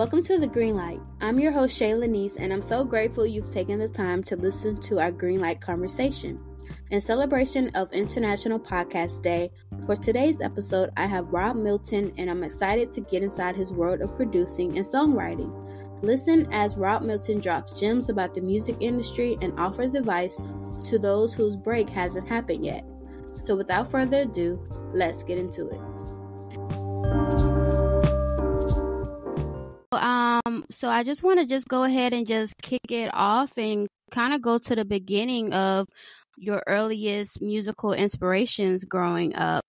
Welcome to The Green Light. I'm your host, Shayla Nice, and I'm so grateful you've taken the time to listen to our Green Light conversation. In celebration of International Podcast Day, for today's episode, I have Rob Milton, and I'm excited to get inside his world of producing and songwriting. Listen as Rob Milton drops gems about the music industry and offers advice to those whose break hasn't happened yet. So without further ado, let's get into it. So I just want to go ahead and just kick it off and kind of go to the beginning of your earliest musical inspirations growing up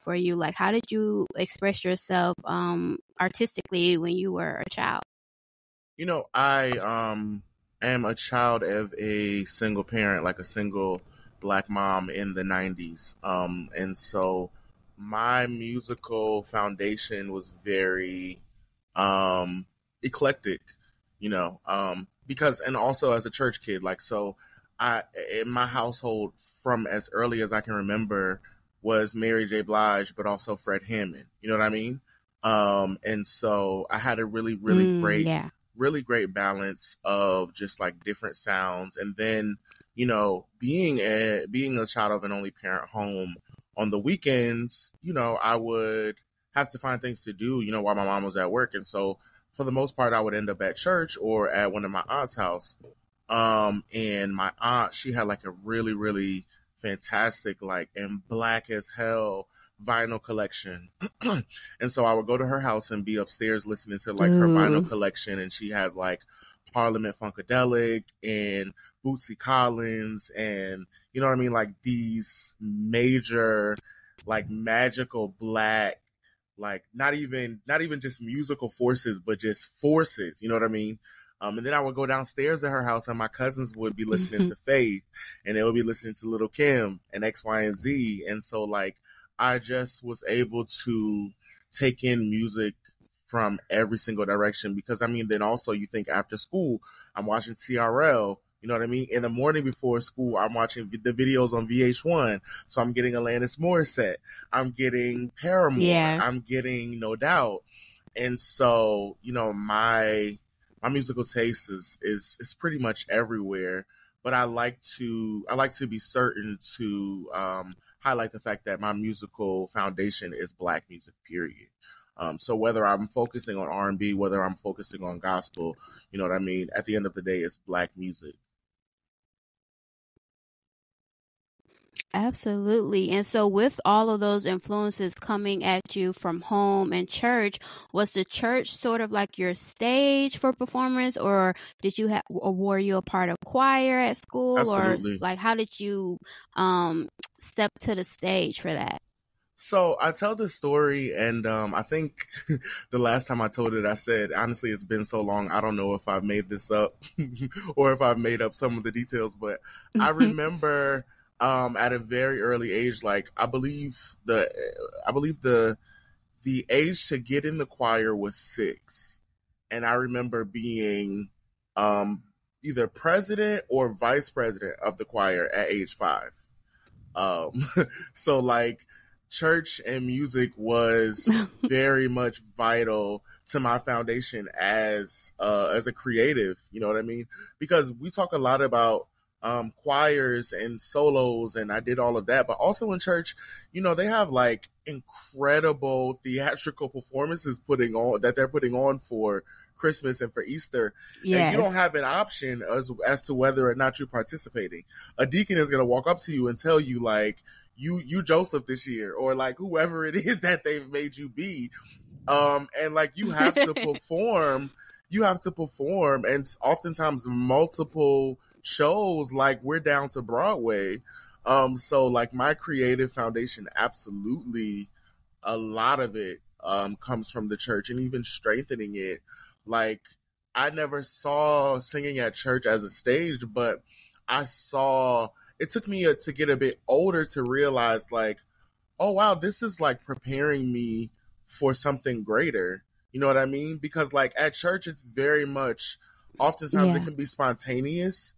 for you. Like, how did you express yourself artistically when you were a child? You know, I am a child of a single parent, like a single Black mom in the 90s. And so my musical foundation was very eclectic, because, and also as a church kid, in my household from as early as I can remember was Mary J. Blige, but also Fred Hammond, you know what I mean? And so I had a really great balance of just like different sounds. And then, being a child of an only parent home on the weekends, I would have to find things to do, while my mom was at work. And so for the most part, I would end up at church or at one of my aunt's house. And my aunt, she had like a really, really fantastic, and black as hell vinyl collection. And so I would go to her house and be upstairs listening to her vinyl collection. And she has Parliament Funkadelic and Bootsy Collins and, you know what I mean? Like these major, magical black, not even just musical forces, but just forces, you know what I mean? And then I would go downstairs at her house and my cousins would be listening to Faith and they would be listening to Little Kim and X, Y, and Z. And so I just was able to take in music from every single direction because then also you think after school, I'm watching TRL, you know what I mean? In the morning before school, I'm watching the videos on VH1. So I'm getting Alanis Morissette. I'm getting Paramore. Yeah. I'm getting No Doubt. And so, my musical taste is pretty much everywhere, but I like to be certain to highlight the fact that my musical foundation is Black music, period. So whether I'm focusing on R&B, whether I'm focusing on gospel, you know what I mean? At the end of the day, it's Black music. Absolutely. And so with all of those influences coming at you from home and church, was the church sort of like your stage for performance, or were you a part of choir at school? Absolutely. Or how did you step to the stage for that? So I tell this story, and I think the last time I told it, I said, honestly, it's been so long, I don't know if I've made this up or if I've made up some of the details, but I remember at a very early age, I believe the age to get in the choir was 6. And I remember being either president or vice president of the choir at age 5. So church and music was very much vital to my foundation as a creative, you know what I mean? Because we talk a lot about choirs and solos, and I did all of that, but also in church, they have incredible theatrical performances that they're putting on for Christmas and for Easter. Yes. And you don't have an option as to whether or not you're participating. A deacon is going to walk up to you and tell you you Joseph this year, or whoever it is that they've made you be. And you have to perform, and oftentimes multiple shows, we're down to Broadway. So my creative foundation, absolutely a lot of it comes from the church, and even strengthening it. I never saw singing at church as a stage, but it took me to get a bit older to realize oh wow, this is preparing me for something greater. You know what I mean? Because at church, it's very much, oftentimes it can be spontaneous.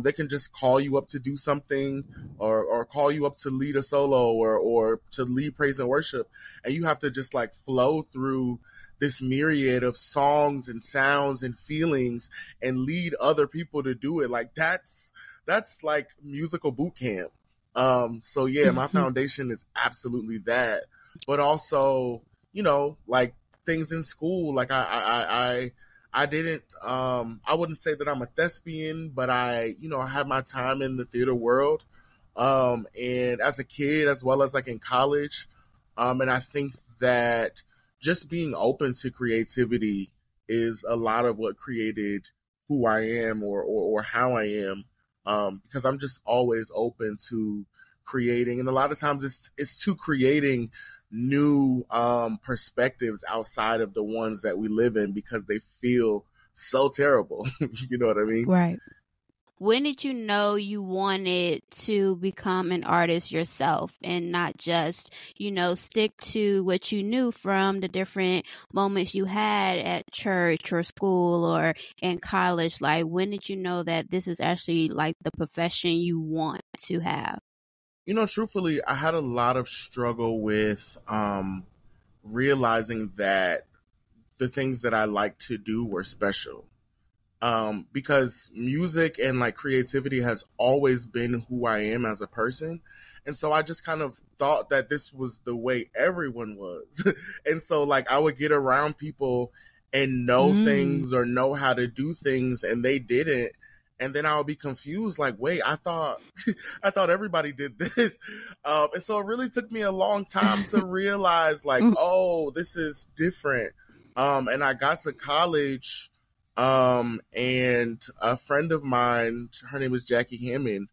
They can just call you up to do something, or call you up to lead a solo or to lead praise and worship. And you have to just flow through this myriad of songs and sounds and feelings and lead other people to do it. Like that's like musical boot camp. So yeah, my foundation is absolutely that, but also, you know, like things in school. Like I didn't, I wouldn't say that I'm a thespian, but I, you know, I had my time in the theater world. And as a kid, as well as like in college. And I think that just being open to creativity is a lot of what created who I am or how I am. Because I'm just always open to creating. And a lot of times it's to creating new perspectives outside of the ones that we live in because they feel so terrible. You know what I mean? Right. When did you know you wanted to become an artist yourself and not just, you know, stick to what you knew from the different moments you had at church or school or in college? Like, when did you know that this is actually like the profession you want to have? You know, truthfully, I had a lot of struggle with realizing that the things that I like to do were special. Because music and like creativity has always been who I am as a person. And so I just kind of thought that this was the way everyone was. And so like I would get around people and know things or know how to do things and they didn't. And then I would be confused, like, wait, I thought I thought everybody did this. And so it really took me a long time to realize like, oh, this is different. And I got to college. And a friend of mine, her name was Jackie Hammond.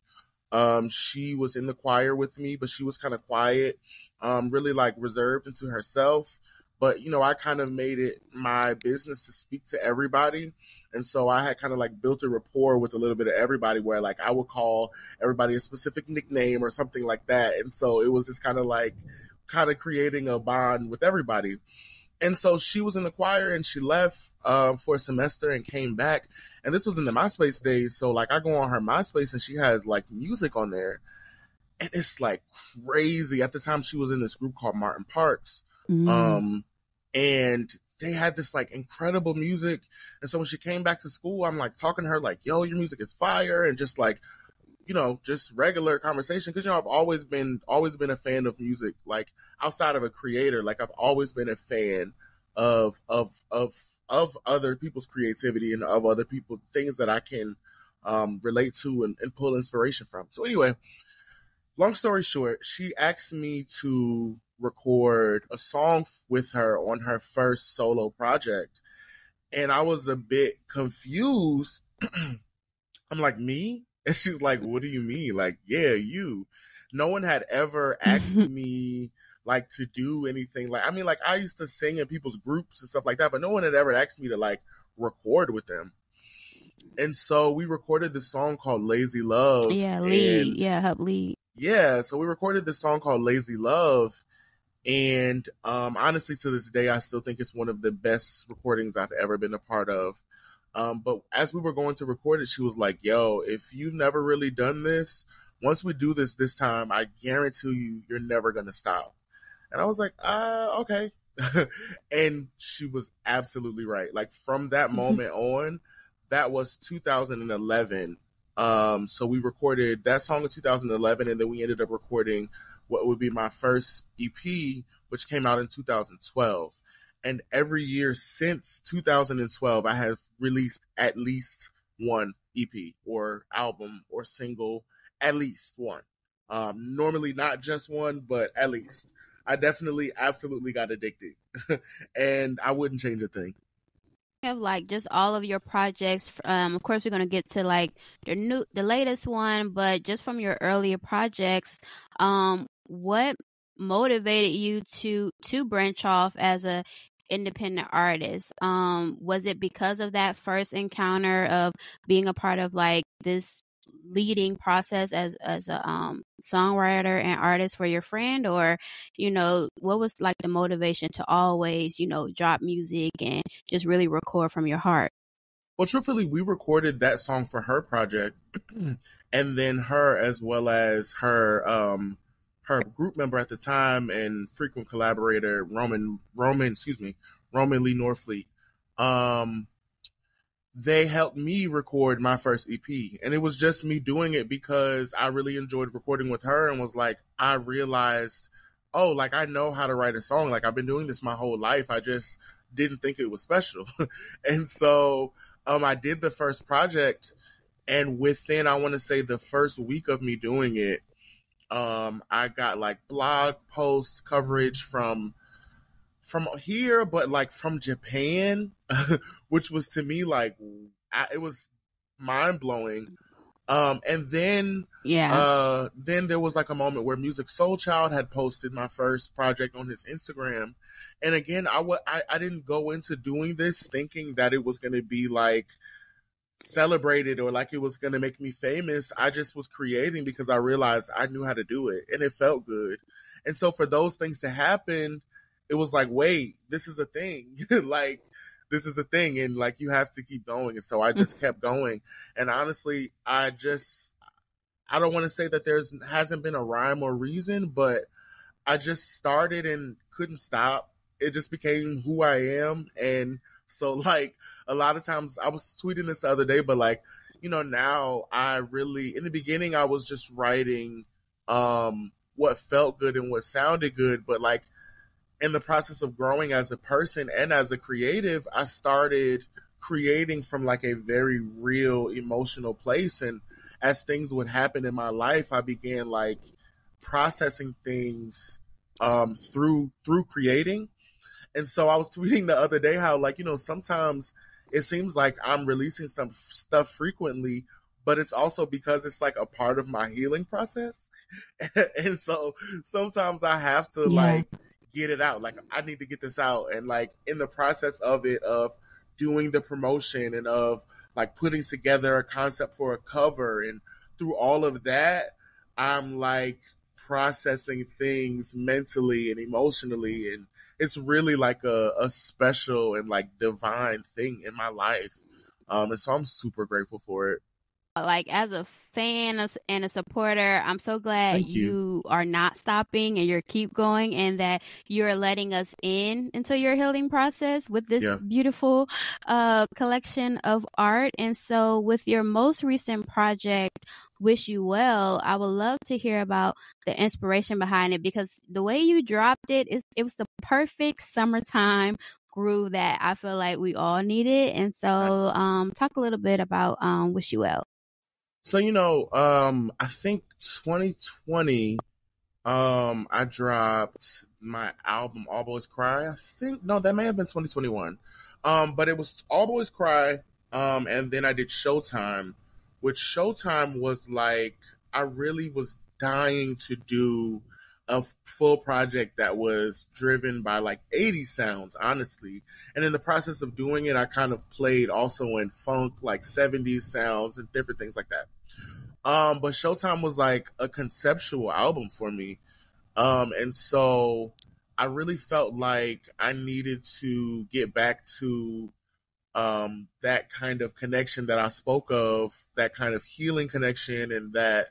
She was in the choir with me, but she was kind of quiet, really like reserved into herself. But, you know, I kind of made it my business to speak to everybody. And so I had kind of like built a rapport with a little bit of everybody where like I would call everybody a specific nickname or something like that. And so it was just kind of creating a bond with everybody. And so she was in the choir and she left for a semester and came back. And this was in the MySpace days. So like I go on her MySpace and she has like music on there. And it's like crazy. At the time she was in this group called Martin Parks. And they had this like incredible music. And so when she came back to school, I'm like talking to her like, yo, your music is fire. And just like, you know, just regular conversation. Cause you know, I've always been a fan of music, like outside of a creator. Like I've always been a fan of other people's creativity and of other people's things that I can relate to and pull inspiration from. So anyway, long story short, she asked me to record a song with her on her first solo project. And I was a bit confused. I'm like, me? And she's like, what do you mean? Like, yeah, you. No one had ever asked me like to do anything. Like, I mean, like I used to sing in people's groups and stuff like that, but no one had ever asked me to like record with them. And so we recorded this song called Lazy Love. Yeah, lead. Yeah, help lead. Yeah, so we recorded this song called Lazy Love. And honestly, to this day, I still think it's one of the best recordings I've ever been a part of. But as we were going to record it, she was like, yo, if you've never really done this, once we do this time, I guarantee you, you're never going to stop. And I was like, okay. And she was absolutely right. Like from that moment on, that was 2011. So we recorded that song in 2011, and then we ended up recording what would be my first EP, which came out in 2012. And every year since 2012, I have released at least one EP or album or single, at least one. Normally not just one, but at least. I definitely, absolutely got addicted. And I wouldn't change a thing. Of like just all of your projects, of course we're going to get to like the latest one, but just from your earlier projects, what motivated you to branch off as a independent artist? Was it because of that first encounter of being a part of like this leading process as a songwriter and artist for your friend, or you know, what was like the motivation to always, you know, drop music and just really record from your heart? Well, truthfully, we recorded that song for her project, and then her, as well as her group member at the time and frequent collaborator, Roman, Roman Lee Norfleet. They helped me record my first EP. And it was just me doing it because I really enjoyed recording with her and was like, I realized, oh, like I know how to write a song. Like I've been doing this my whole life. I just didn't think it was special. And so I did the first project, and within, I want to say, the first week of me doing it, I got like blog posts coverage from here, but like from Japan, which was to me like it was mind blowing. And then there was like a moment where Music Soul Child had posted my first project on his Instagram, and again, I didn't go into doing this thinking that it was going to be like celebrated or like it was going to make me famous. I just was creating because I realized I knew how to do it and it felt good. And so for those things to happen, it was like, wait, this is a thing. Like, this is a thing. And like, you have to keep going. And so I just kept going. And honestly, I don't want to say that hasn't been a rhyme or reason, but I just started and couldn't stop. It just became who I am. And so like a lot of times, I was tweeting this the other day, but like, now I really, in the beginning, I was just writing what felt good and what sounded good. But like in the process of growing as a person and as a creative, I started creating from like a very real emotional place. And as things would happen in my life, I began like processing things through creating. And so I was tweeting the other day how, like, sometimes it seems like I'm releasing some stuff frequently, but it's also because it's like a part of my healing process. And so sometimes I have to like get it out. Like I need to get this out. And like in the process of it, of doing the promotion and of like putting together a concept for a cover, and through all of that, I'm like processing things mentally and emotionally, and it's really like a special and like divine thing in my life. And so I'm super grateful for it. Like as a fan and a supporter, I'm so glad you are not stopping and you're keep going, and that you're letting us into your healing process with this beautiful collection of art. And so with your most recent project, Wish You Well, I would love to hear about the inspiration behind it, because the way you dropped it was the perfect summertime groove that I feel like we all needed. And so talk a little bit about Wish You Well. So, I think 2020, I dropped my album All Boys Cry. I think, no, that may have been 2021. But it was All Boys Cry. And then I did Showtime, which Showtime was like, I really was dying to do a full project that was driven by like 80s sounds, honestly. And in the process of doing it, I kind of played also in funk, like 70s sounds and different things like that. But Showtime was like a conceptual album for me. And so I really felt like I needed to get back to that kind of connection that I spoke of, that kind of healing connection, and that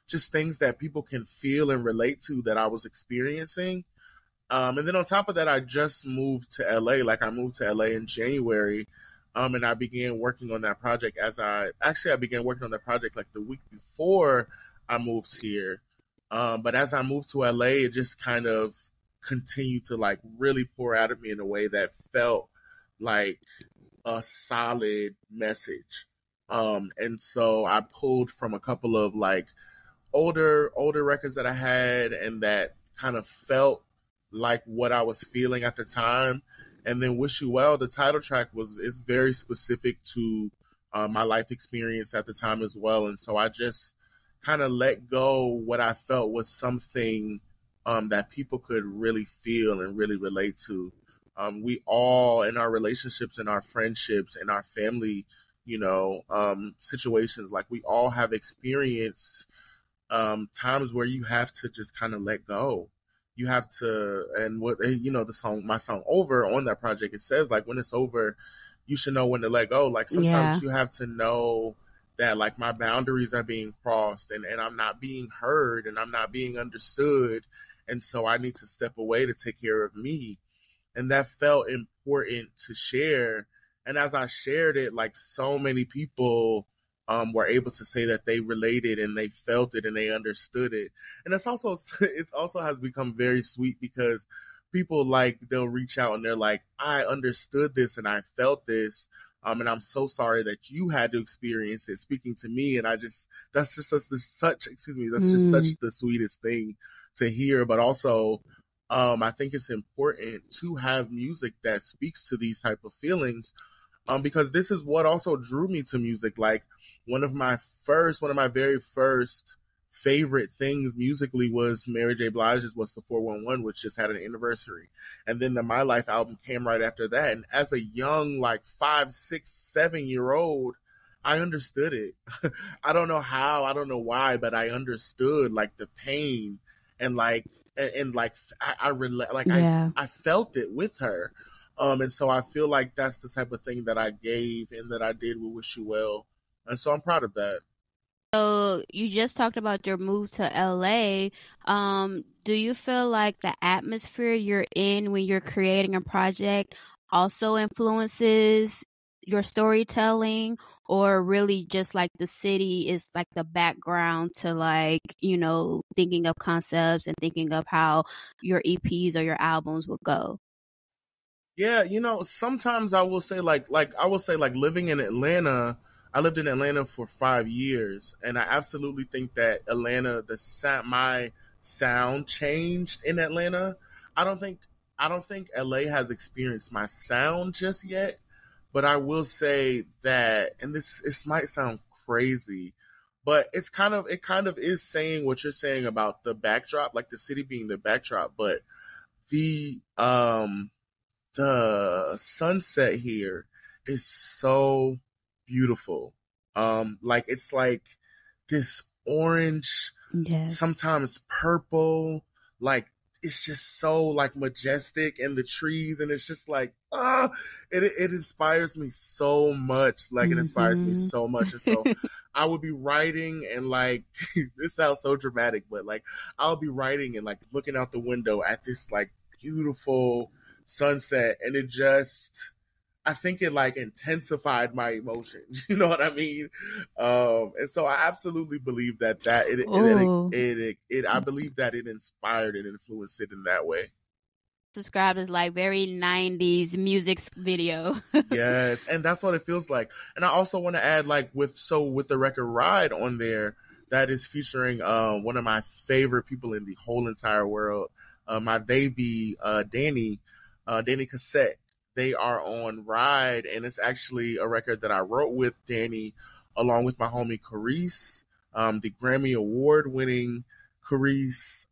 just things that people can feel and relate to that I was experiencing. And then on top of that, I just moved to LA. Like I moved to LA in January. And I began working on that project I began working on that project like the week before I moved here. But as I moved to LA, it just kind of continued to like really pour out of me in a way that felt like a solid message. And so I pulled from a couple of like older records that I had and that kind of felt like what I was feeling at the time. And then Wish You Well, the title track is very specific to my life experience at the time as well. And so I just kind of let go what I felt was something that people could really feel and really relate to. We all, in our relationships, in our friendships, in our family, situations, like we all have experienced times where you have to just kind of let go. You have to, and what my song Over on that project, it says like when it's over, you should know when to let go. Like sometimes you have to know that like my boundaries are being crossed, and I'm not being heard, and I'm not being understood, and so I need to step away to take care of me. and that felt important to share. And as I shared it, like so many people were able to say that they related and they felt it and they understood it. And it's also it's also has become very sweet because people like they'll reach out and they're like, I understood this and I felt this. And I'm so sorry that you had to experience it speaking to me. And I just, that's just such, excuse me, that's just such the sweetest thing to hear. But also, I think it's important to have music that speaks to these type of feelings, because this is what also drew me to music. Like one of my very first favorite things musically was Mary J. Blige's "What's the 411," which just had an anniversary, and then the My Life album came right after that. And as a young, like 5, 6, 7 year old, I understood it. I don't know how, I don't know why, but I understood like the pain and like and like Yeah. I felt it with her. And so I feel like that's the type of thing that I gave and that I did with Wish You Well. And so I'm proud of that. So you just talked about your move to LA. Do you feel like the atmosphere you're in when you're creating a project also influences your storytelling, or really just like the city is like the background to like, thinking of concepts and thinking of how your EPs or your albums will go? Yeah, sometimes I will say I will say like living in Atlanta, I lived in Atlanta for 5 years, and I absolutely think that Atlanta, my sound changed in Atlanta. I don't think I don't think LA has experienced my sound just yet, but I will say that, and this might sound crazy, but it kind of is saying what you're saying about the backdrop, like the city being the backdrop, but the the sunset here is so beautiful. Like it's like this orange, Yes. sometimes purple, like it's just so like majestic in the trees, and it's just like it inspires me so much. Like it inspires me Mm-hmm. so much, and so I would be writing and like this sounds so dramatic, but like I'll be writing and like looking out the window at this like beautiful sunset, and it just I think it like intensified my emotions. You know what I mean? And so I absolutely believe Oh, I believe that it inspired and influenced it in that way. described as like very 90s music video. Yes, and that's what it feels like. And I also want to add, like with the record Ride on there, that is featuring one of my favorite people in the whole entire world, my baby Danny Cassette. They are on Ride, and it's actually a record that I wrote with Danny, along with my homie Carice, the Grammy Award winning Carice.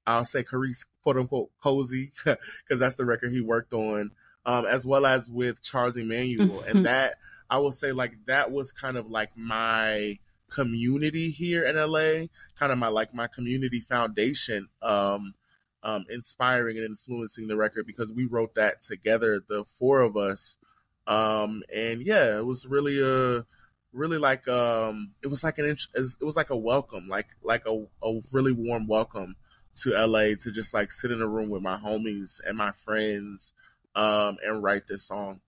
I'll say Carice, quote unquote, cozy, because that's the record he worked on, as well as with Charles Emmanuel. And that, I will say, like, that was kind of like my community here in LA, kind of my community foundation, inspiring and influencing the record, because we wrote that together, the four of us. And yeah, it was really really like it was like it was like a welcome, like a really warm welcome to LA, to just like sit in a room with my homies and my friends, and write this song.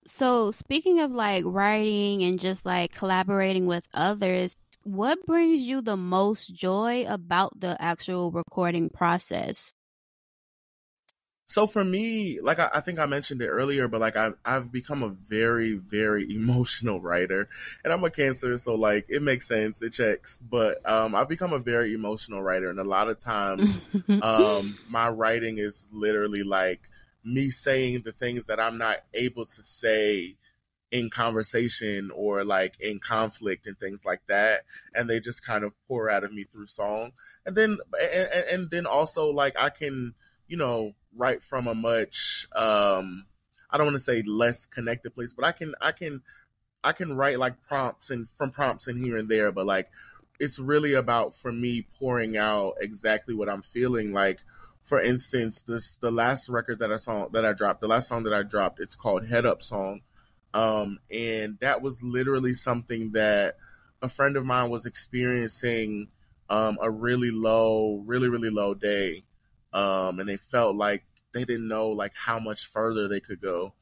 So speaking of like writing and just like collaborating with others, what brings you the most joy about the actual recording process? So for me, like I think I mentioned it earlier, but like I've become a very very emotional writer, and I'm a Cancer, so like it makes sense, it checks. But I've become a very emotional writer, and a lot of times, my writing is literally like me saying the things that I'm not able to say in conversation or like in conflict and things like that, and they just kind of pour out of me through song. And then and then also like I can, write from a much I don't want to say less connected place, but I can write like prompts and from prompts and here and there, but like it's really about, for me, pouring out exactly what I'm feeling. Like for instance, the last record that I dropped, the last song that I dropped, it's called Head Up Song. And that was literally something that a friend of mine was experiencing, a really low day. And they felt like they didn't know like how much further they could go.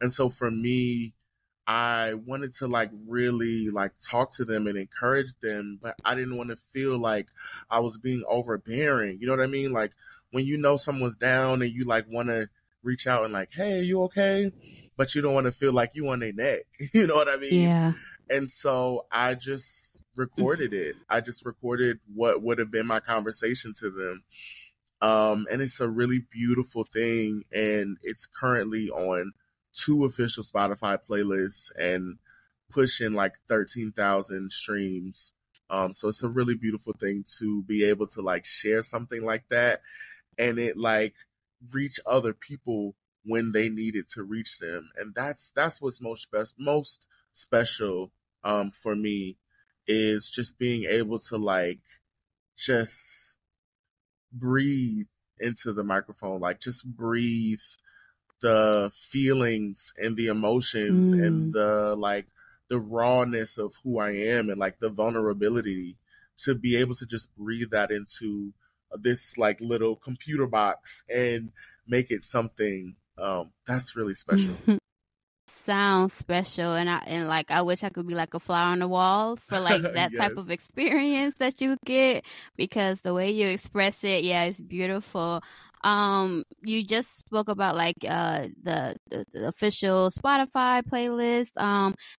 And so for me, I wanted to like really like talk to them and encourage them, but I didn't want to feel like I was being overbearing. You know what I mean? Like when you know someone's down and you like want to reach out and like, hey, are you okay? But you don't want to feel like you on their neck. You know what I mean? Yeah. And so I just recorded it. I just recorded what would have been my conversation to them. And it's a really beautiful thing. And it's currently on 2 official Spotify playlists and pushing like 13,000 streams. So it's a really beautiful thing to be able to like share something like that and it like reach other people when they need it to reach them. And that's what's most special for me is just being able to like just breathe into the microphone, like just breathe the feelings and the emotions and the like the rawness of who I am and like the vulnerability to be able to just breathe that into this like little computer box and make it something that's really special. Sounds special, and I wish I could be like a fly on the wall for like that type of Yes. experience that you get, because the way you express it, yeah, it's beautiful. You just spoke about like the official Spotify playlist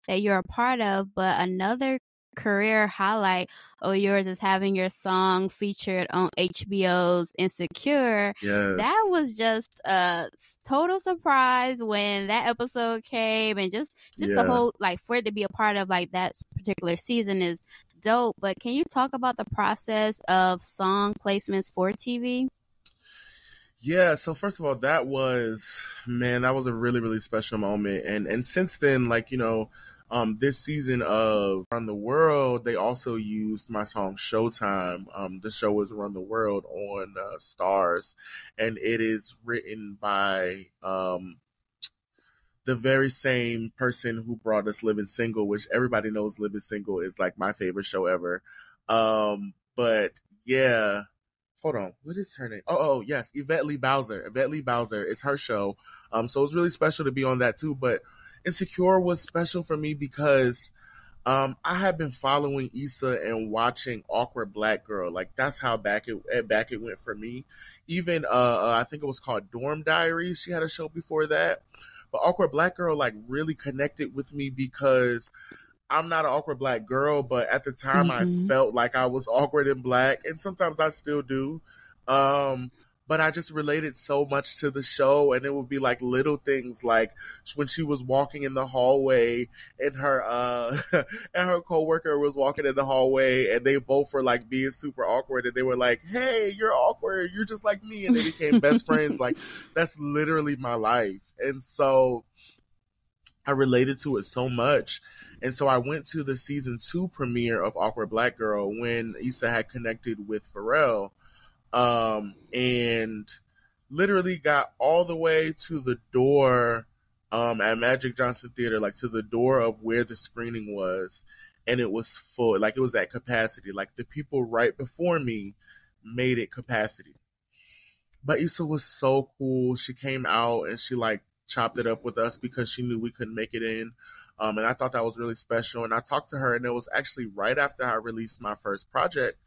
that you're a part of, but another career highlight of yours is having your song featured on HBO's Insecure. That Yes. was just a total surprise when that episode came, and just the Yeah. whole, like, for it to be a part of like that particular season is dope. But can you talk about the process of song placements for TV? Yeah, so first of all, that was that was a really, really special moment. And since then, like, this season of Run the World, they also used my song Showtime. The show is Run the World on Stars, and it is written by the very same person who brought us Living Single, which everybody knows Living Single is like my favorite show ever. But yeah, hold on, what is her name? Oh, yes, Yvette Lee Bowser. Yvette Lee Bowser is her show. So it was really special to be on that too. But Insecure was special for me because I had been following Issa and watching Awkward Black Girl. Like that's how back it went for me. Even I think it was called Dorm Diaries. She had a show before that. But Awkward Black Girl like really connected with me because I'm not an awkward black girl, but at the time I Mm-hmm. felt like I was awkward and black, and sometimes I still do. But I just related so much to the show, and it would be like little things like when she was walking in the hallway, and her and her coworker was walking in the hallway, and they both were like being super awkward, and they were like, "Hey, you're awkward. You're just like me," and they became best friends. Like that's literally my life, and so I related to it so much. And so I went to the season 2 premiere of Awkward Black Girl when Issa had connected with Pharrell, and literally got all the way to the door at Magic Johnson Theater, like to the door of where the screening was, and it was full. Like it was at capacity. Like the people right before me made it capacity. But Issa was so cool. She came out and she like chopped it up with us because she knew we couldn't make it in. And I thought that was really special. And I talked to her, and it was actually right after I released my first project.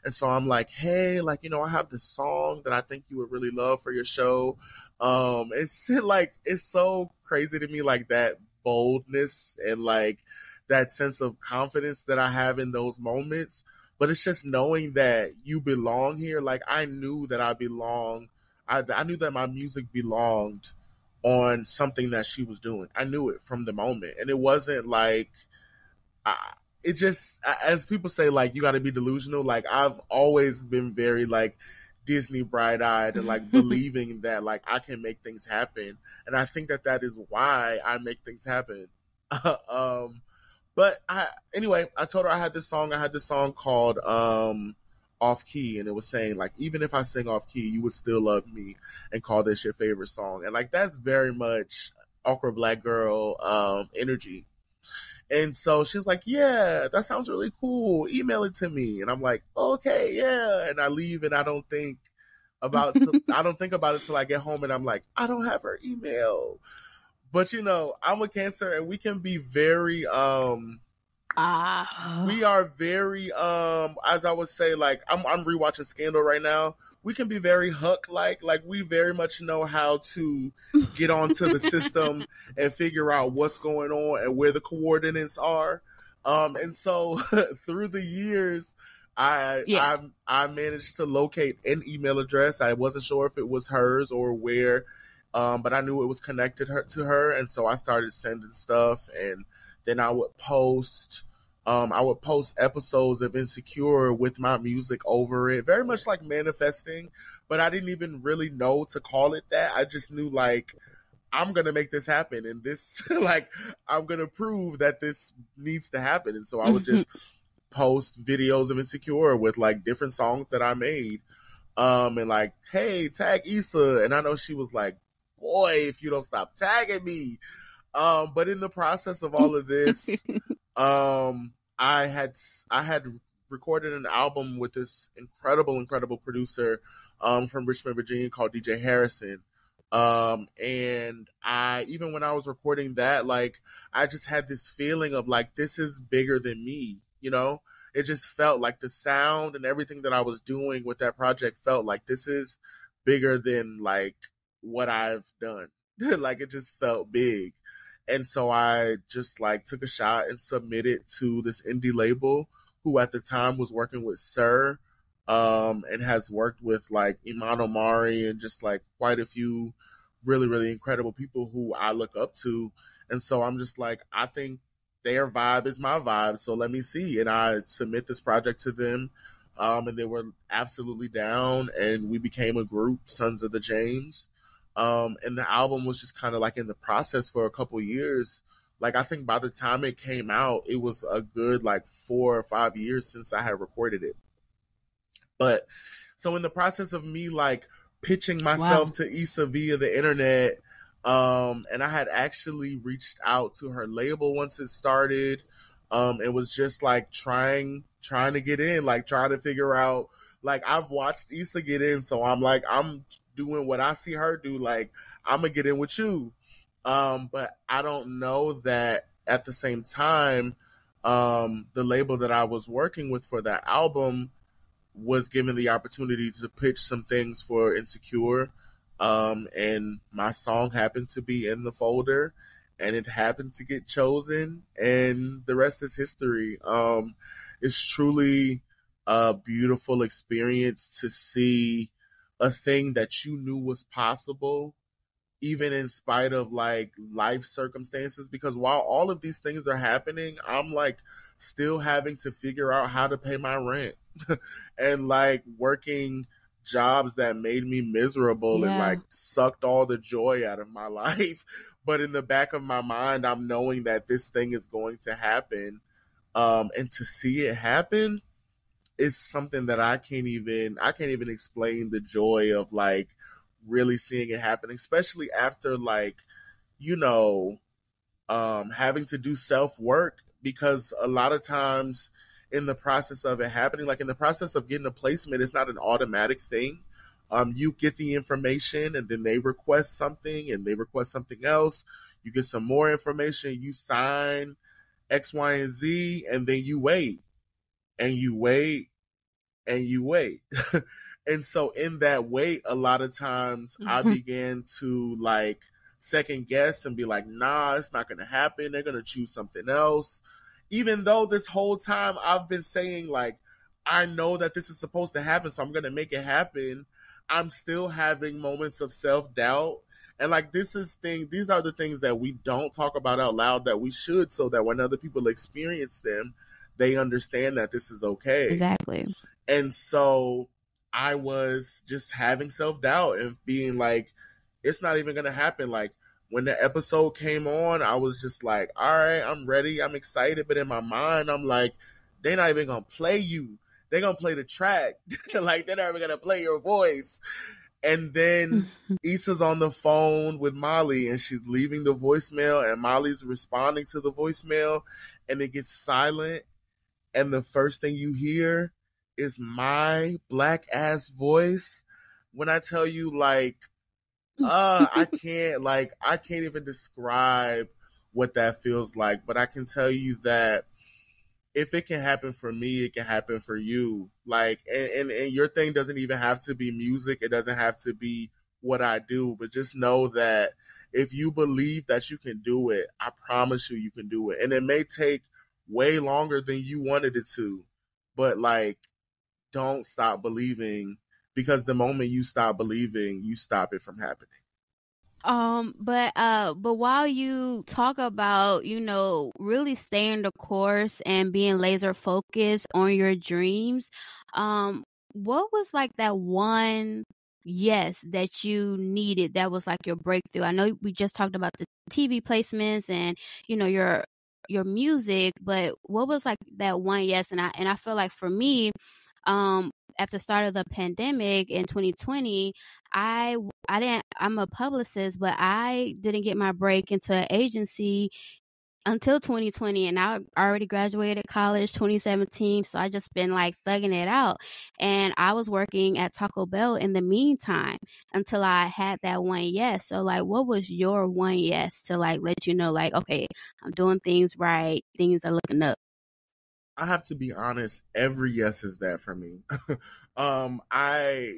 And so I'm like, hey, like, I have this song that I think you would really love for your show. It's like, it's so crazy to me, like that boldness and like that sense of confidence that I have in those moments. But it's just knowing that you belong here. Like I knew that I belong. I knew that my music belonged on something that she was doing. I knew it from the moment, and it wasn't like it just, as people say, like you got to be delusional. Like I've always been very like Disney bright eyed and like believing that like I can make things happen, and I think that that is why I make things happen. um, but anyway, I told her I had this song. I had this song called Off Key, and it was saying like even if I sing off key, you would still love me and call this your favorite song. And like that's very much Awkward Black Girl energy. And so she's like, yeah, that sounds really cool. Email it to me. And I'm like, okay, yeah. And I leave and I don't think I don't think about it till I get home and I'm like, I don't have her email. But I'm a Cancer and we can be very we are very as I would say, like I'm rewatching Scandal right now. We can be very Huck like we very much know how to get onto the system and figure out what's going on and where the coordinates are. And so through the years I managed to locate an email address. I wasn't sure if it was hers or where, but I knew it was connected to her, and so I started sending stuff, and then I would post episodes of Insecure with my music over it, very much like manifesting, but I didn't even really know to call it that. I just knew like I'm gonna make this happen, and this like I'm gonna prove that this needs to happen, and so I would just post videos of Insecure with like different songs that I made, and like, hey, tag Issa, and I know she was like, boy, if you don't stop tagging me. But in the process of all of this, I had recorded an album with this incredible producer from Richmond, Virginia called DJ Harrison. And even when I was recording that, like I just had this feeling of like, this is bigger than me, it just felt like the sound and everything that I was doing with that project felt like this is bigger than like what I've done. Like it just felt big. And so I just like took a shot and submitted to this indie label who at the time was working with Sir, and has worked with like Iman Omari and just like quite a few really incredible people who I look up to. And so I'm just like, I think their vibe is my vibe, so let me see. And I submit this project to them, and they were absolutely down, and we became a group, Sons of the James. And the album was just kind of like in the process for a couple years. Like I think by the time it came out, it was a good like 4 or 5 years since I had recorded it. But so in the process of me like pitching myself to Issa via the internet, and I had actually reached out to her label once it started. It was just like trying to get in, like trying to figure out, like I've watched Issa get in, so I'm like, I'm doing what I see her do, like I'm gonna get in with you. But I don't know that at the same time, the label that I was working with for that album was given the opportunity to pitch some things for Insecure. And my song happened to be in the folder, and it happened to get chosen, and the rest is history. It's truly a beautiful experience to see a thing that you knew was possible, even in spite of like life circumstances, because while all of these things are happening, I'm like still having to figure out how to pay my rent and like working jobs that made me miserable and like sucked all the joy out of my life. But in the back of my mind, I'm knowing that this thing is going to happen. And to see it happen is something that I can't even explain the joy of like really seeing it happen, especially after like, having to do self-work, because a lot of times in the process of it happening, like in the process of getting a placement, it's not an automatic thing. You get the information and then they request something and they request something else. You get some more information, you sign X, Y, and Z, and then you wait and you wait and you wait. And so in that wait, a lot of times I began to like second guess and be like, nah, it's not going to happen. They're going to choose something else. Even though this whole time I've been saying like, I know that this is supposed to happen, so I'm going to make it happen. I'm still having moments of self-doubt. And like, these are the things that we don't talk about out loud that we should, so that when other people experience them, they understand that this is okay. Exactly. And so I was just having self-doubt and being like, it's not even going to happen. Like when the episode came on, I was just like, all right, I'm ready. I'm excited. But in my mind, I'm like, they're not even going to play you. They're going to play the track. Like they're not even going to play your voice. And then Issa's on the phone with Molly and she's leaving the voicemail and Molly's responding to the voicemail and it gets silent. And the first thing you hear is my black ass voice when I tell you, like, I can't even describe what that feels like, but I can tell you that if it can happen for me, it can happen for you. Like, and your thing doesn't even have to be music. It doesn't have to be what I do, but just know that if you believe that you can do it, I promise you, you can do it. And it may take way longer than you wanted it to, but like, don't stop believing, because the moment you stop believing, you stop it from happening. But while you talk about, really staying the course and being laser focused on your dreams, what was like that one yes that you needed that was like your breakthrough? I know we just talked about the TV placements and, your music, but what was like that one yes? And I feel like for me, at the start of the pandemic in 2020, I'm a publicist, but I didn't get my break into an agency until 2020, and I already graduated college 2017, so I just been like thugging it out. And I was working at Taco Bell in the meantime until I had that one yes. So like, what was your one yes to like let you know like, okay, I'm doing things right, things are looking up? I have to be honest, every yes is that for me. I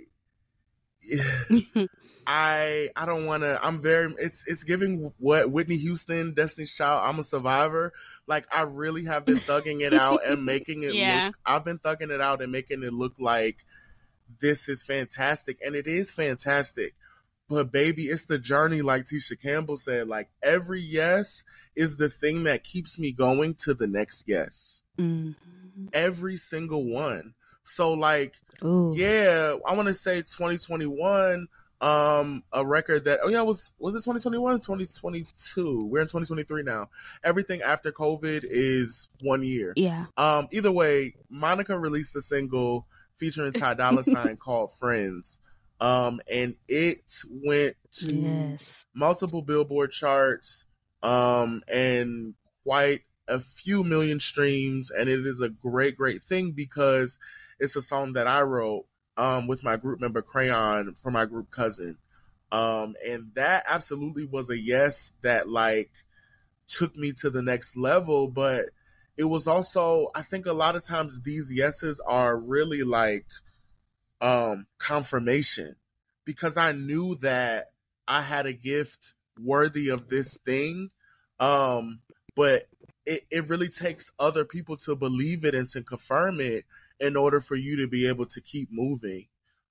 I don't want to. I'm very. It's giving what Whitney Houston, Destiny's Child. I'm a survivor. Like, I really have been thugging it out and making it look. Yeah. I've been thugging it out and making it look like this is fantastic, and it is fantastic. But baby, it's the journey, like Tisha Campbell said. Like, every yes is the thing that keeps me going to the next yes. Mm-hmm. Every single one. So like, Ooh. yeah, I want to say 2021, a record that, oh yeah, was it 2021, 2022? We're in 2023 now. Everything after COVID is 1 year. Yeah. Either way, Monica released a single featuring Ty Dolla $ign called Friends. And it went to multiple Billboard charts, and quite a few million streams. And it is a great, great thing because it's a song that I wrote with my group member Crayon for my group Cousin. And that absolutely was a yes that like took me to the next level. But it was also, I think a lot of times these yeses are really like confirmation, because I knew that I had a gift worthy of this thing. But it really takes other people to believe it and to confirm it in order for you to be able to keep moving.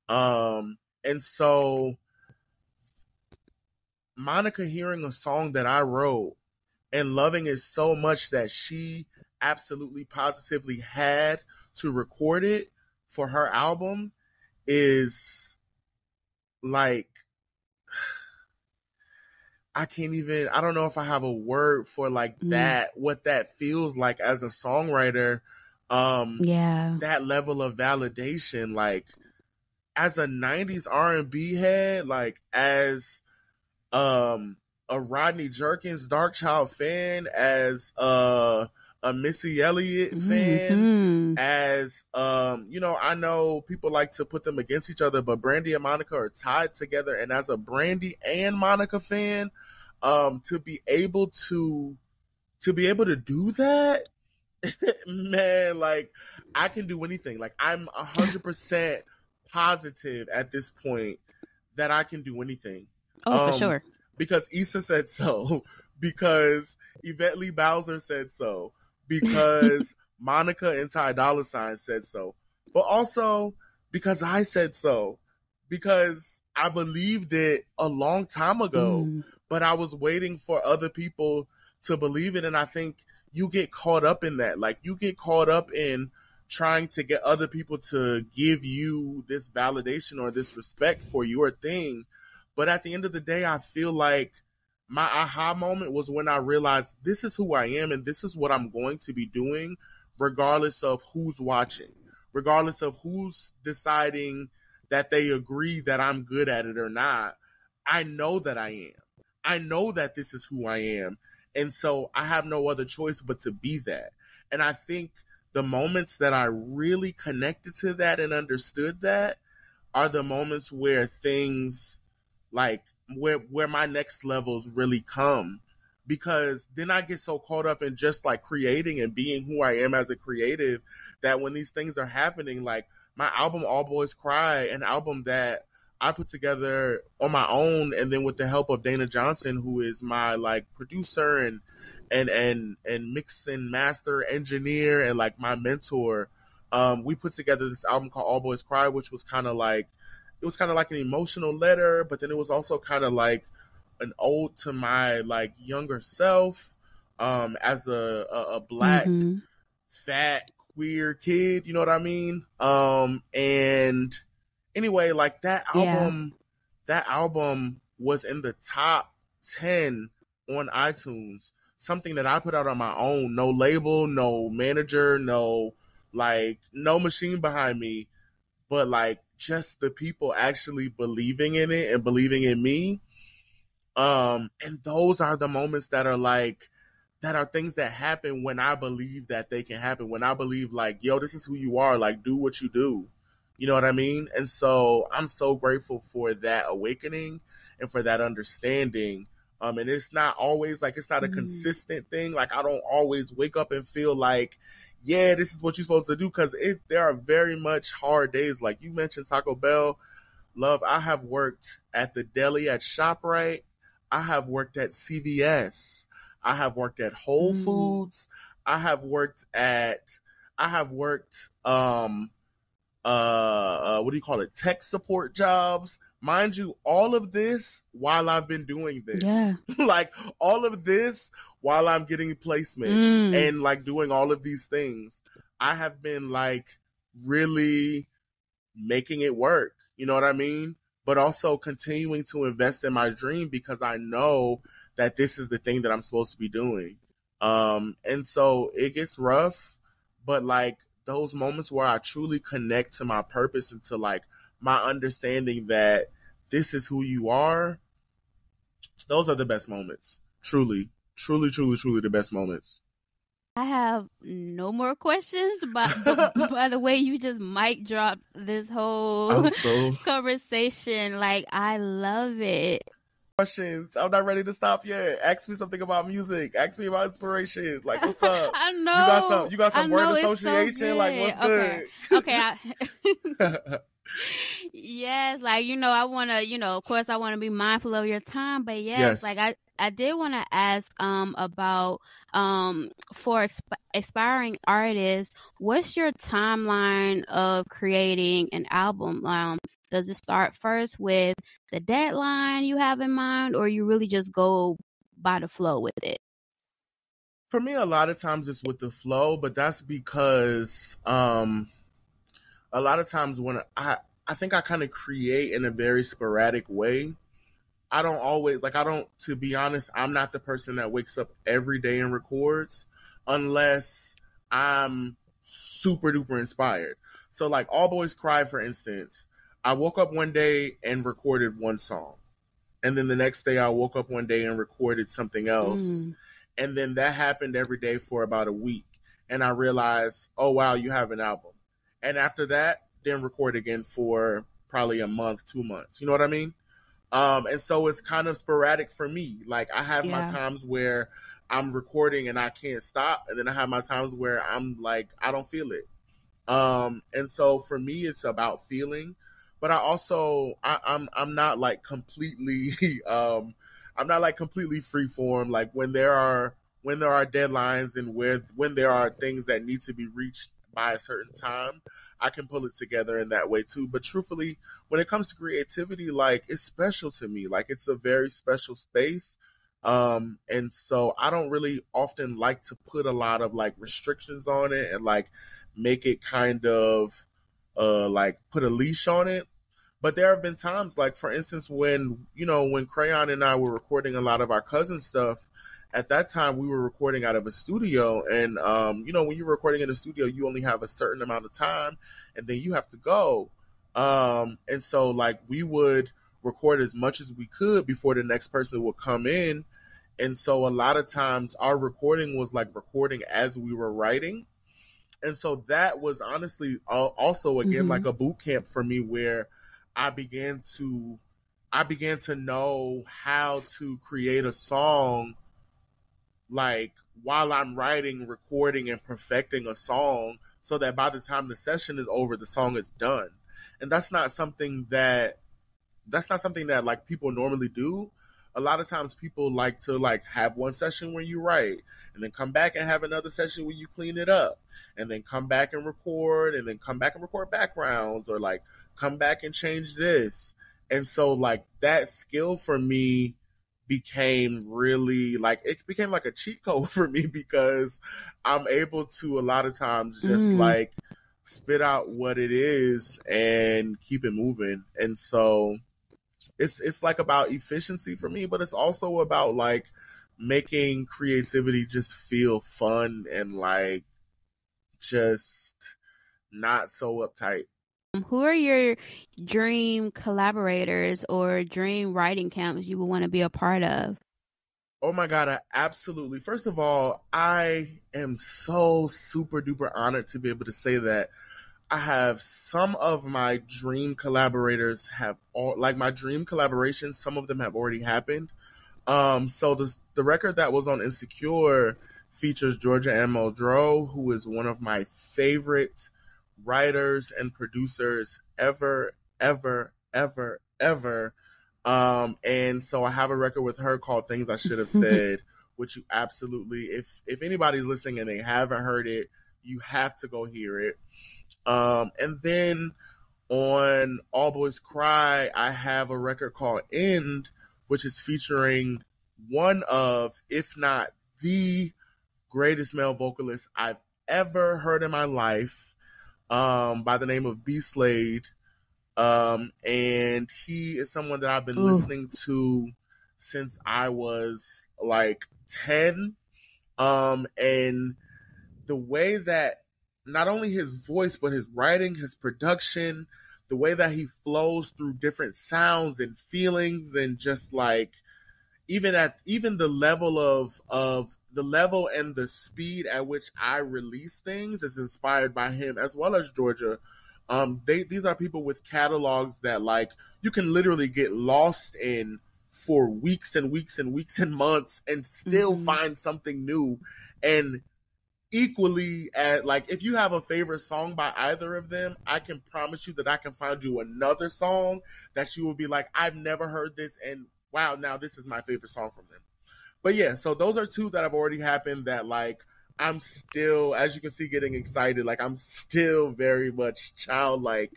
And so Monica hearing a song that I wrote and loving it so much that she absolutely positively had to record it for her album is like, I don't know if I have a word for like that, what that feels like as a songwriter. That level of validation, like as a 90s R&B head, like as a Rodney Jerkins Darkchild fan, as a Missy Elliott fan, as I know people like to put them against each other, but Brandy and Monica are tied together. And as a Brandy and Monica fan, to be able to do that, man, like I can do anything. Like, I'm 100% positive at this point that I can do anything. For sure. Because Issa said so, because Yvette Lee Bowser said so, because Monica and Ty Dolla $ign said so, but also because I said so, because I believed it a long time ago, but I was waiting for other people to believe it. And I think you get caught up in that. Like, you get caught up in trying to get other people to give you this validation or this respect for your thing. But at the end of the day, I feel like my aha moment was when I realized this is who I am and this is what I'm going to be doing, regardless of who's watching, regardless of who's deciding that they agree that I'm good at it or not. I know that I am. I know that this is who I am. And so I have no other choice but to be that. And I think the moments that I really connected to that and understood that are the moments where things like where my next levels really come, because then I get so caught up in just like creating and being who I am as a creative that when these things are happening, like my album All Boys Cry, an album that I put together on my own and then with the help of Dana Johnson, who is my like producer and mix and master engineer and like my mentor. We put together this album called All Boys Cry, which was kind of like, it was kind of like an emotional letter, but then it was also kind of like an ode to my like younger self, as a black fat queer kid, you know what I mean? And anyway, like that album was in the top 10 on iTunes, something that I put out on my own, no label, no manager, no machine behind me, but like just the people actually believing in it and believing in me. And those are the moments that are things that happen when I believe that they can happen, when I believe like, yo, this is who you are, like do what you do. You know what I mean? And so I'm so grateful for that awakening and for that understanding. And it's not always like, it's not a consistent thing. Like I don't always wake up and feel like, yeah, this is what you're supposed to do. Cause there are very much hard days. Like you mentioned Taco Bell. Love, I have worked at the deli at ShopRite. I have worked at CVS. I have worked at Whole Foods. I have worked what do you call it? Tech support jobs. Mind you, all of this while I've been doing this. Yeah. Like all of this while I'm getting placements and like doing all of these things. I have been like really making it work. You know what I mean? But also continuing to invest in my dream because I know that this is the thing that I'm supposed to be doing. And so it gets rough, but like those moments where I truly connect to my purpose and to like my understanding that this is who you are, those are the best moments. Truly, truly, truly, truly the best moments. I have no more questions, but by the way you just mic dropped this whole conversation, like I love it. Questions. I'm not ready to stop yet. Ask me something about music. Ask me about inspiration. Like, what's up? I know. You got some word association? So like, what's good? Okay. Yes, like, I want to, of course I want to be mindful of your time, but yes. Like I did want to ask about for aspiring artists, what's your timeline of creating an album? Does it start first with the deadline you have in mind, or you really just go by the flow with it? For me, a lot of times it's with the flow, but that's because a lot of times when I think I kind of create in a very sporadic way. I don't always, to be honest, I'm not the person that wakes up every day and records unless I'm super duper inspired. So like All Boys Cry, for instance, I woke up one day and recorded one song. And then the next day I woke up one day and recorded something else. And then that happened every day for about a week. And I realized, oh, wow, you have an album. And after that, then record again for probably a month, 2 months. You know what I mean? And so it's kind of sporadic for me. Like I have my times where I'm recording and I can't stop. And then I have my times where I'm like, I don't feel it. And so for me, it's about feeling, but I also, I'm not like completely, I'm not like completely free form. Like when there are deadlines and when there are things that need to be reached by a certain time, I can pull it together in that way too. But truthfully, when it comes to creativity, like it's special to me. Like it's a very special space. And so I don't really often like to put a lot of like restrictions on it and like make it kind of like put a leash on it. But there have been times, like for instance, when Crayon and I were recording a lot of our cousin stuff, at that time we were recording out of a studio, and when you're recording in a studio, you only have a certain amount of time and then you have to go. And so like we would record as much as we could before the next person would come in. And so a lot of times our recording was like recording as we were writing. And so that was honestly also again like a boot camp for me, where I began to know how to create a song, like while I'm writing, recording, and perfecting a song, so that by the time the session is over, the song is done. And that's not something that like people normally do. A lot of times people like to like have one session where you write and then come back and have another session where you clean it up and then come back and then come back and record backgrounds, or like come back and change this. And so like that skill for me became really like, it became like a cheat code for me, because I'm able to a lot of times just like spit out what it is and keep it moving. And so it's like about efficiency for me, but it's also about like making creativity just feel fun and like just not so uptight. Who are your dream collaborators or dream writing camps you would want to be a part of? Oh my God, absolutely. First of all, I am so super duper honored to be able to say that I have some of my dream collaborators have all, like my dream collaborations, some of them have already happened. So the record that was on Insecure features Georgia M. Muldrow, who is one of my favorite writers and producers ever, ever, ever, ever. And so I have a record with her called Things I Should Have Said, which you absolutely, if anybody's listening and they haven't heard it, you have to go hear it. And then on All Boys Cry, I have a record called End, which is featuring one of, if not the greatest male vocalist I've ever heard in my life, by the name of B. Slade. And he is someone that I've been listening to since I was like 10. And the way that not only his voice, but his writing, his production, the way that he flows through different sounds and feelings, and just like even the level of the level and the speed at which I release things is inspired by him, as well as Georgia. These are people with catalogs that like you can literally get lost in for weeks and weeks and weeks and months and still find something new. And equally, at like, if you have a favorite song by either of them, I can promise you that I can find you another song that you will be like, I've never heard this, and wow, now this is my favorite song from them. But yeah, so those are two that have already happened that like I'm still, as you can see, getting excited. Like I'm still very much childlike,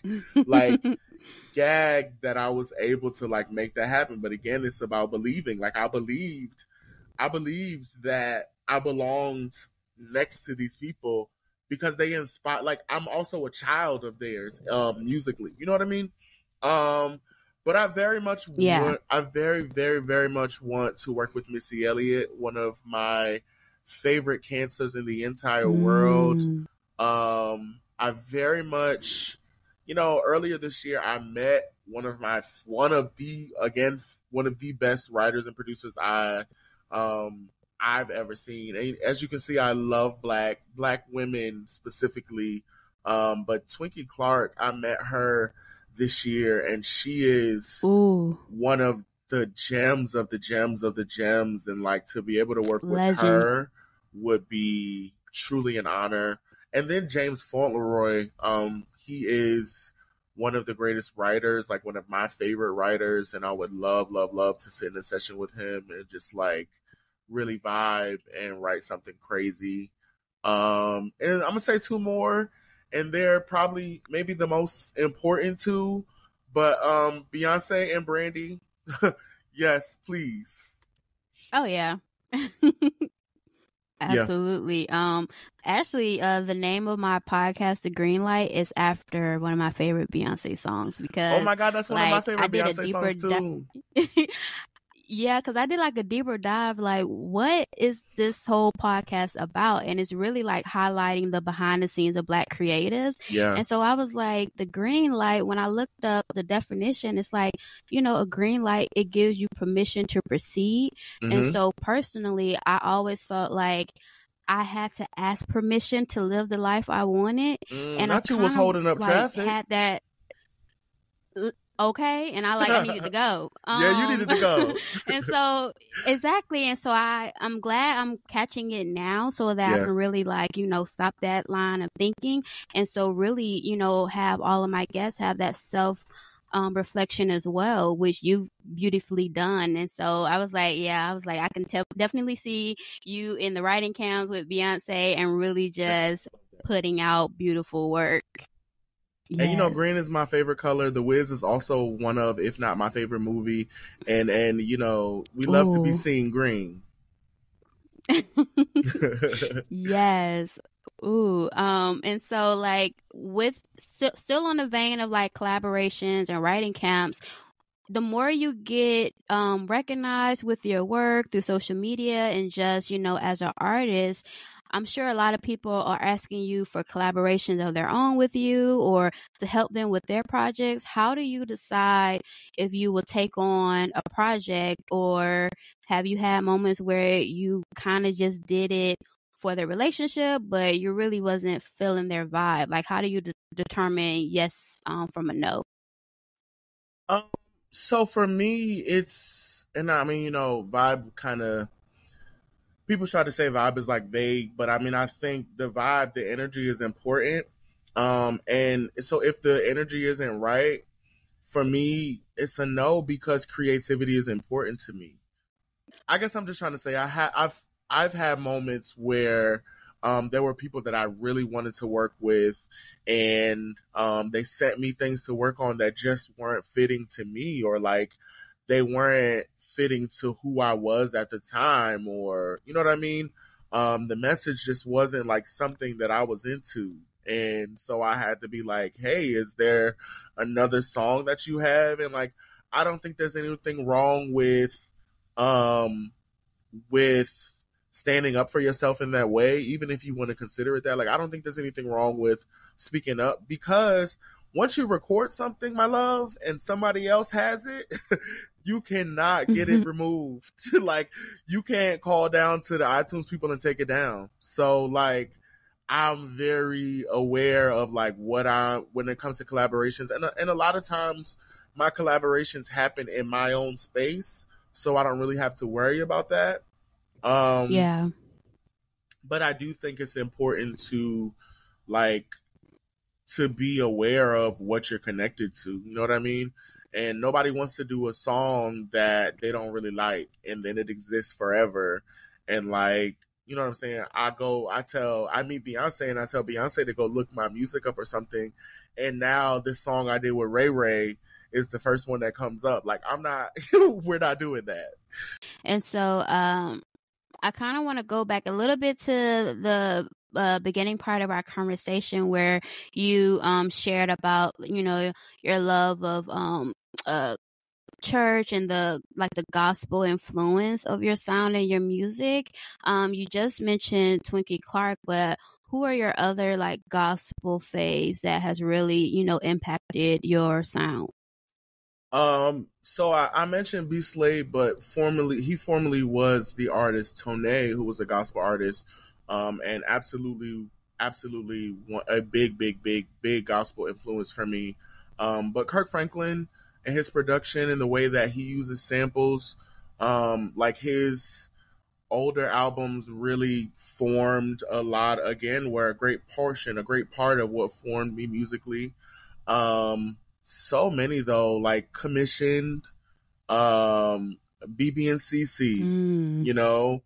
like gagged that I was able to like make that happen. But again, it's about believing. Like I believed that I belonged next to these people because they inspire. Like I'm also a child of theirs, musically. You know what I mean? But I very much want, I very, very, very much want to work with Missy Elliott, one of my favorite cancers in the entire world. I very much, you know, earlier this year I met one of the best writers and producers I've ever seen. And as you can see, I love black women specifically. But Twinkie Clark, I met her this year, and she is one of the gems of the gems of the gems. And like to be able to work with her would be truly an honor. And then James Fauntleroy, he is one of the greatest writers, like one of my favorite writers, and I would love to sit in a session with him and just like really vibe and write something crazy. And I'm gonna say two more, and they're probably maybe the most important two, but Beyonce and Brandy. Yes, please. Oh yeah. Absolutely. Yeah. Actually, the name of my podcast, The Green Light, is after one of my favorite Beyonce songs because oh my God, that's one of my favorite Beyonce songs too. Yeah, because I did like a deeper dive, like what is this whole podcast about? And it's really like highlighting the behind the scenes of Black creatives. Yeah. And so I was like, the green light, when I looked up the definition, it's like, you know, a green light, it gives you permission to proceed. And so personally, I always felt like I had to ask permission to live the life I wanted. And not you was holding up traffic. Had that. okay, and I needed to go. Yeah, you needed to go. And so exactly, and so I'm glad I'm catching it now so that I Yeah. can really like, stop that line of thinking, and so really, have all of my guests have that self reflection as well, which you've beautifully done. And so I was like, I can definitely see you in the writing camps with Beyonce and really just putting out beautiful work. And Yes. green is my favorite color. The Wiz is also one of, if not my favorite movie. And we love to be Ooh. seeing green. Yes. Ooh. And so like with still on the vein of like collaborations and writing camps, the more you get recognized with your work through social media and just, as an artist, I'm sure a lot of people are asking you for collaborations of their own with you or to help them with their projects. How do you decide if you will take on a project, or have you had moments where you kind of just did it for the relationship, but you really wasn't feeling their vibe? Like, how do you determine yes from a no? um, so for me, it's, and I mean, vibe kind of, people try to say vibe is like vague, but I mean, I think the vibe, the energy is important. And so if the energy isn't right, for me, it's a no, because creativity is important to me. I guess I'm just trying to say I've had moments where there were people that I really wanted to work with, and they sent me things to work on that just weren't fitting to me, or like they weren't fitting to who I was at the time, or you know what I mean. The message just wasn't like something that I was into. And so I had to be like, hey, is there another song that you have? And like, I don't think there's anything wrong um with standing up for yourself in that way, even if you want to consider it that. Like, I don't think there's anything wrong with speaking up, because once you record something, my love, and somebody else has it, you cannot get it removed. Like, you can't call down to the iTunes people and take it down. So like, I'm very aware of like when it comes to collaborations, and a lot of times my collaborations happen in my own space, so I don't really have to worry about that. Yeah. But I do think it's important to like to be aware of what you're connected to. You know what I mean? And nobody wants to do a song that they don't really like, and then it exists forever. And like, you know what I'm saying? I meet Beyonce and I tell Beyonce to go look my music up or something. And now this song I did with Ray Ray is the first one that comes up. Like, I'm not, we're not doing that. And so I kind of want to go back a little bit to the beginning part of our conversation where you shared about, your love of uh, church and the gospel influence of your sound and your music. You just mentioned Twinkie Clark, but who are your other like gospel faves that has really, impacted your sound? So I mentioned B Slade, but he formerly was the artist Tone, who was a gospel artist, and absolutely a big gospel influence for me. But Kirk Franklin and his production and the way that he uses samples, like his older albums really formed a lot, again, were a great part of what formed me musically. So many though, like commissioned, BB and CC, you know.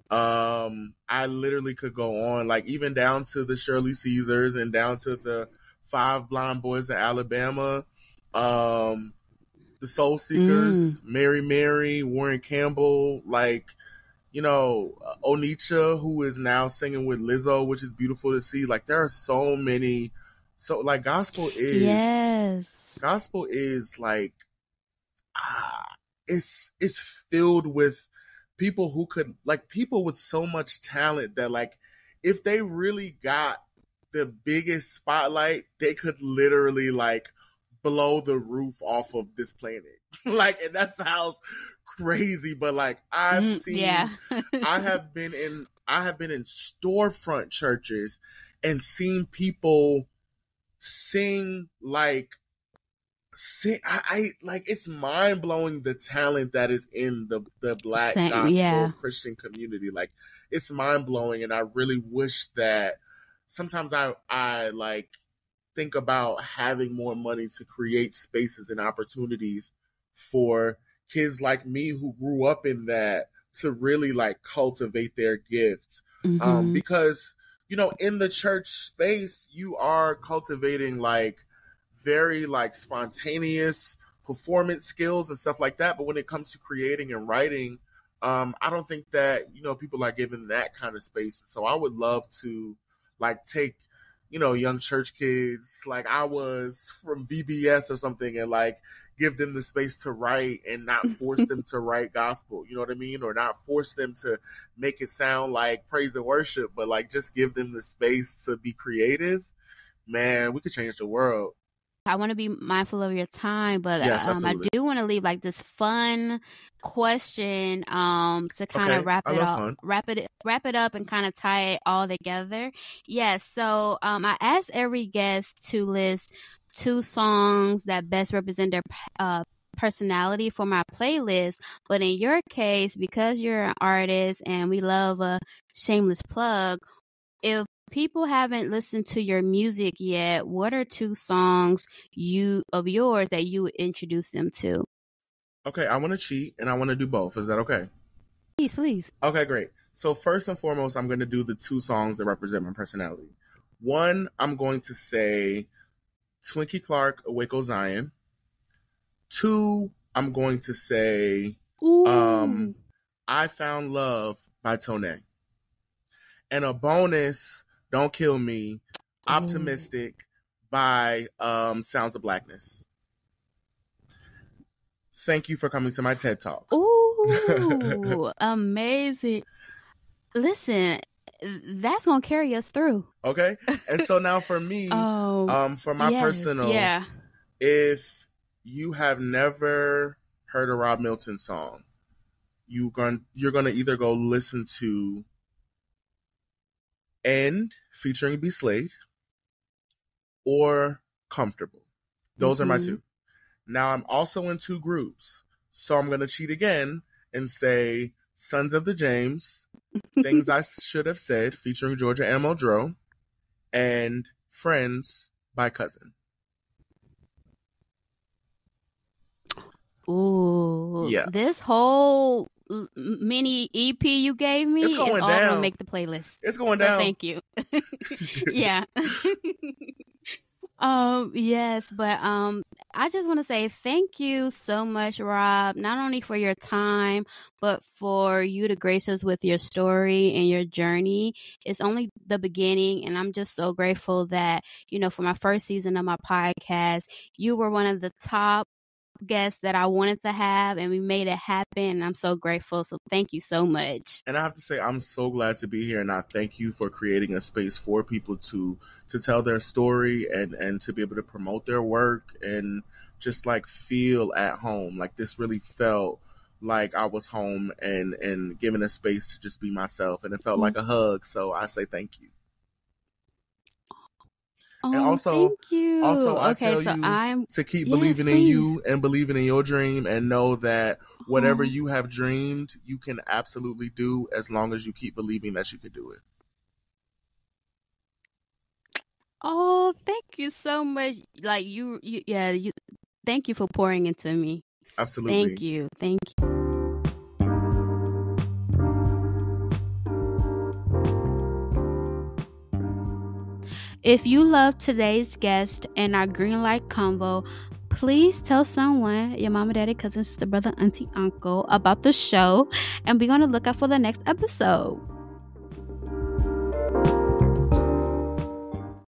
I literally could go on, like even down to the Shirley Caesars and down to the Five Blind Boys of Alabama, the Soul Seekers, Mary Mary, Warren Campbell, like, Onicha, who is now singing with Lizzo, which is beautiful to see. Like, there are so many. So like, gospel is like, it's filled with people who could, like, people with so much talent that, like, if they really got the biggest spotlight, they could literally like blow the roof off of this planet. Like, and that sounds crazy, but like, I've seen, Yeah. I have been in storefront churches and seen people sing like See, I like, it's mind blowing the talent that is in the Black Same, gospel yeah. Christian community. Like, it's mind blowing, and I really wish that sometimes I like think about having more money to create spaces and opportunities for kids like me who grew up in that to really like cultivate their gift. Because, in the church space, you are cultivating like very like spontaneous performance skills and stuff like that. But when it comes to creating and writing, I don't think that, people are given that kind of space. So I would love to like take, young church kids like I was from VBS or something, and like give them the space to write and not force them to write gospel, you know what I mean? Or not force them to make it sound like praise and worship, but like just give them the space to be creative. Man, we could change the world. I want to be mindful of your time, but Yes, I absolutely. do want to leave like this fun question to kind Okay, of wrap I it love up, fun. wrap it up, and kind of tie it all together. Yes. So I asked every guest to list 2 songs that best represent their personality for my playlist. But in your case, because you're an artist and we love a shameless plug, if people haven't listened to your music yet, what are 2 songs of yours that you would introduce them to? Okay, I want to cheat and I want to do both. Is that okay? Please. Okay, great. So first and foremost, I'm going to do the 2 songs that represent my personality. One, I'm going to say Twinkie Clark, Awake O Zion. 2, I'm going to say I Found Love by Tone. And a bonus, Don't Kill Me, Optimistic by Sounds of Blackness. Thank you for coming to my TED Talk. Ooh, amazing. Listen, that's going to carry us through. Okay? And so now for me, for my personal, if you have never heard a Rob Milton song, you're going to either go listen to End featuring B. Slade or Comfortable. Those are my 2. Now I'm also in 2 groups, so I'm going to cheat again and say Sons of the James, Things I Should Have Said featuring Georgia M. Muldrow, and Friends by Cousin. Ooh, yeah. This whole mini EP you gave me is all going to make the playlist. It's going down. Thank you. Yeah. Yes, but I just want to say thank you so much, Rob, not only for your time, but for you to grace us with your story and your journey. It's only the beginning, and I'm just so grateful that, for my first season of my podcast, you were one of the top guests that I wanted to have, and we made it happen, and I'm so grateful. So thank you so much. And I have to say, I'm so glad to be here, and I thank you for creating a space for people to tell their story and to be able to promote their work and just like feel at home. Like, this really felt like I was home and given a space to just be myself, and it felt like a hug. So I say thank you. And also, thank you. I tell you to keep believing in you and believing in your dream, and know that whatever you have dreamed, you can absolutely do, as long as you keep believing that you can do it. Oh, thank you so much. Like you thank you for pouring into me. Absolutely. Thank you. Thank you. If you love today's guest and our Greenlight Convo, please tell someone, your mama, daddy, cousin, sister, brother, auntie, uncle, about the show, and be on the lookout for the next episode.